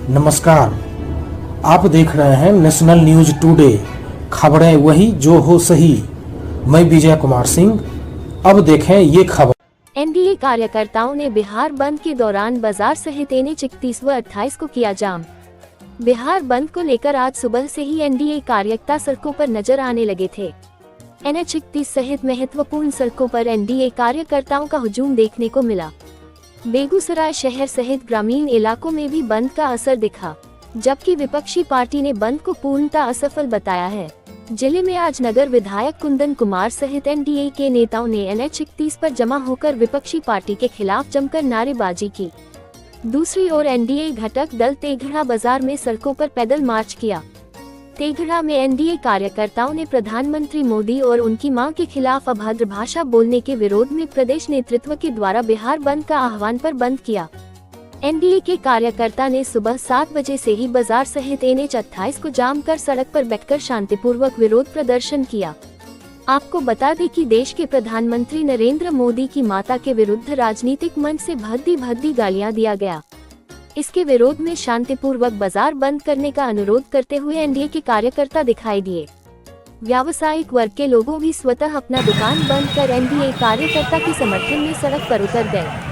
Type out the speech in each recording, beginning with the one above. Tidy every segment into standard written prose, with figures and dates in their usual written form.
नमस्कार, आप देख रहे हैं नेशनल न्यूज टुडे। खबरें वही जो हो सही। मैं विजय कुमार सिंह। अब देखें ये खबर। एनडीए कार्यकर्ताओं ने बिहार बंद के दौरान बाजार सहित NH 31 व 28 को किया जाम। बिहार बंद को लेकर आज सुबह से ही एनडीए कार्यकर्ता सड़कों पर नजर आने लगे थे। NH 31 सहित महत्वपूर्ण सड़कों पर एनडीए कार्यकर्ताओं का हुजूम देखने को मिला। बेगूसराय शहर सहित ग्रामीण इलाकों में भी बंद का असर दिखा, जबकि विपक्षी पार्टी ने बंद को पूर्णतः असफल बताया है। जिले में आज नगर विधायक कुंदन कुमार सहित एनडीए के नेताओं ने NH 31 पर जमा होकर विपक्षी पार्टी के खिलाफ जमकर नारेबाजी की। दूसरी ओर एनडीए घटक दल तेघड़ा बाजार में सड़कों पर पैदल मार्च किया। तेघड़ा में एनडीए कार्यकर्ताओं ने प्रधानमंत्री मोदी और उनकी मां के खिलाफ अभद्र भाषा बोलने के विरोध में प्रदेश नेतृत्व के द्वारा बिहार बंद का आह्वान पर बंद किया। एनडीए के कार्यकर्ता ने सुबह 7 बजे से ही बाजार सहित NH 28 को जाम कर सड़क पर बैठकर शांतिपूर्वक विरोध प्रदर्शन किया। आपको बता दें कि देश के प्रधानमंत्री नरेंद्र मोदी की माता के विरुद्ध राजनीतिक मंच से भद्दी गालियां दिया गया। इसके विरोध में शांतिपूर्वक बाजार बंद करने का अनुरोध करते हुए एनडीए के कार्यकर्ता दिखाई दिए। व्यावसायिक वर्ग के लोगों भी स्वतः अपना दुकान बंद कर एनडीए कार्यकर्ता के समर्थन में सड़क पर उतर गए।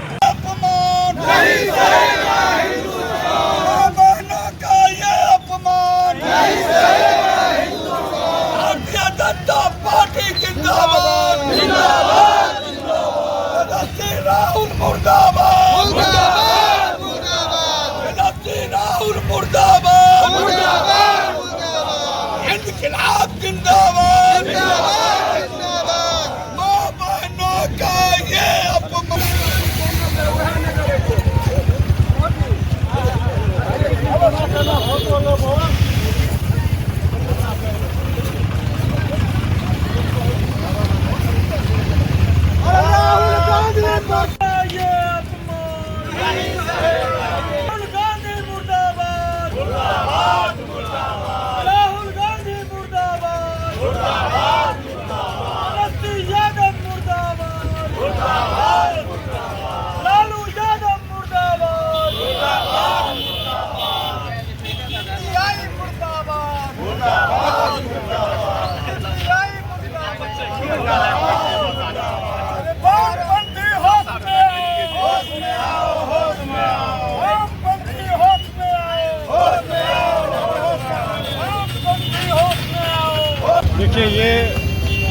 देखिए, ये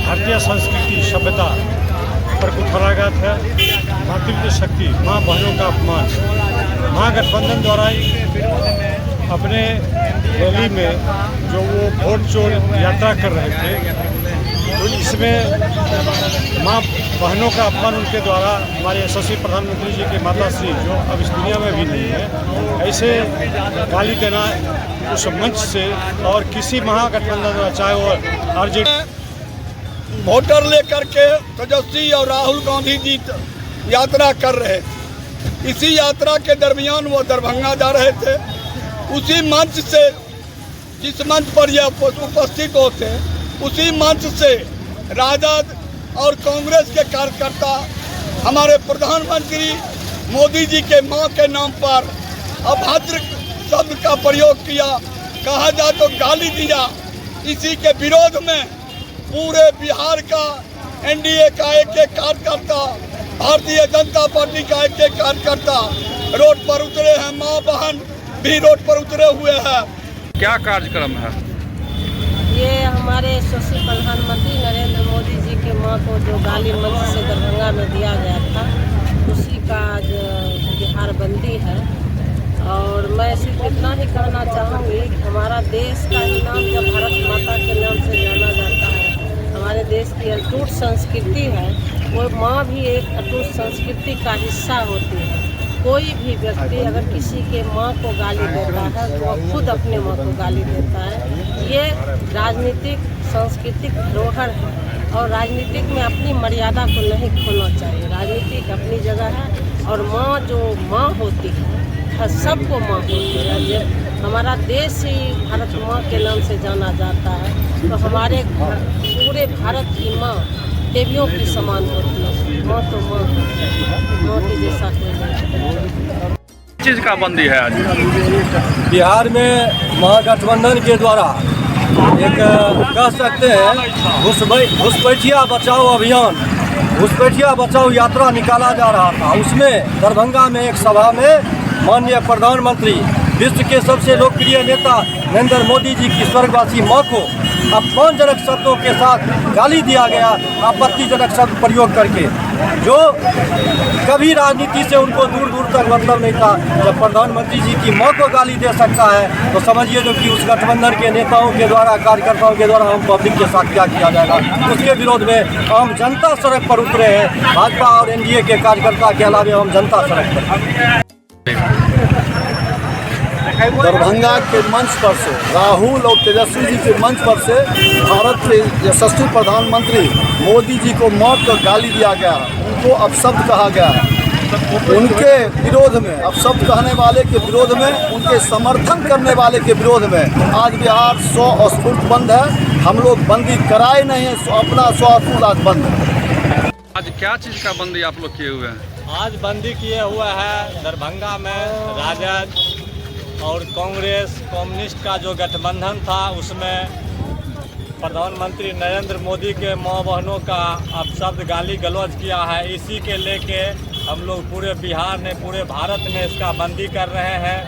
भारतीय संस्कृति सभ्यता पर कुठाराघात है। मातृत्व शक्ति, माँ बहनों का अपमान। महागठबंधन द्वारा अपने रैली में जो वो वोट चोर यात्रा कर रहे थे, तो इसमें माँ बहनों का अपमान उनके द्वारा हमारे यशस्वी प्रधानमंत्री जी के माता श्री, जो अब इस दुनिया में भी नहीं है, ऐसे गाली देना उस मंच से और किसी महागठबंधन द्वारा, चाहे वो आरजेडी वोटर लेकर के तेजस्वी और राहुल गांधी जी यात्रा कर रहे थे। इसी यात्रा के दरमियान वो दरभंगा जा रहे थे। उसी मंच से, जिस मंच पर ये उपस्थित होते, उसी मंच से राजद और कांग्रेस के कार्यकर्ता हमारे प्रधानमंत्री मोदी जी के मां के नाम पर अभद्र शब्द का प्रयोग किया, कहा जाए तो गाली दिया। इसी के विरोध में पूरे बिहार का एनडीए का एक कार्यकर्ता, भारतीय जनता पार्टी का एक कार्यकर्ता रोड पर उतरे हैं। माँ बहन भी रोड पर उतरे हुए हैं। क्या कार्यक्रम है? ये हमारे यशस्वी प्रधानमंत्री नरेंद्र मोदी जी के मां को जो गाली मंच से दरभंगा में दिया गया था, उसी का आज बिहार बंदी है। और मैं सिर्फ इतना ही कहना चाहूँगी कि हमारा देश का ही नाम जब भारत माता के नाम से जाना जाता है, हमारे देश की अटूट संस्कृति है, वो माँ भी एक अटूट संस्कृति का हिस्सा होती है। कोई भी व्यक्ति अगर किसी के माँ को गाली देता है तो वह खुद अपने माँ को गाली देता है। ये राजनीतिक सांस्कृतिक धरोहर है और राजनीतिक में अपनी मर्यादा को नहीं खोना चाहिए। राजनीतिक अपनी जगह है और माँ जो माँ होती है सबको माँ होती है। जब हमारा देश ही भारत माँ के नाम से जाना जाता है तो हमारे पूरे भारत की माँ देवियों की समान होती है। माँ तो माँ के जैसा कोई नहीं। चीज़ का बंदी है आज? बिहार में महागठबंधन के द्वारा एक कह सकते हैं घुसपैठिया बचाओ अभियान, घुसपैठिया बचाओ यात्रा निकाला जा रहा था। उसमें दरभंगा में एक सभा में माननीय प्रधानमंत्री, विश्व के सबसे लोकप्रिय नेता नरेंद्र मोदी जी की स्वर्गवासी मां को अपमानजनक शब्दों के साथ गाली दिया गया, आपत्तिजनक शब्द प्रयोग करके, जो कभी राजनीति से उनको दूर दूर तक मतलब नहीं था। जब प्रधानमंत्री जी की मां को गाली दे सकता है तो समझिए जो कि उस गठबंधन के नेताओं के द्वारा, कार्यकर्ताओं के द्वारा हम पब्लिक के साथ क्या किया जाएगा। उसके विरोध में आम जनता सड़क पर उतरे हैं। भाजपा और एनडीए के कार्यकर्ता के अलावे हम जनता सड़क पर। दरभंगा के मंच पर से, राहुल और तेजस्वी जी के मंच पर से भारत के यशस्वी प्रधानमंत्री मोदी जी को मौत का गाली दिया गया, उनको अपशब्द कहा गया। उनके विरोध में, अपशब्द कहने वाले के विरोध में, उनके समर्थन करने वाले के विरोध में आज बिहार स्वस्फूर्त बंद है। हम लोग बंदी कराए नहीं है, अपना स्वस्फूर्त आज बंद है। आज क्या चीज़ का बंदी आप लोग किए हुए हैं? आज बंदी किए हुए हैं दरभंगा में राजद और कांग्रेस कम्युनिस्ट का जो गठबंधन था, उसमें प्रधानमंत्री नरेंद्र मोदी के माँ बहनों का अपशब्द गाली गलौज किया है। इसी के लेके हम लोग पूरे बिहार में, पूरे भारत में इसका बंदी कर रहे हैं।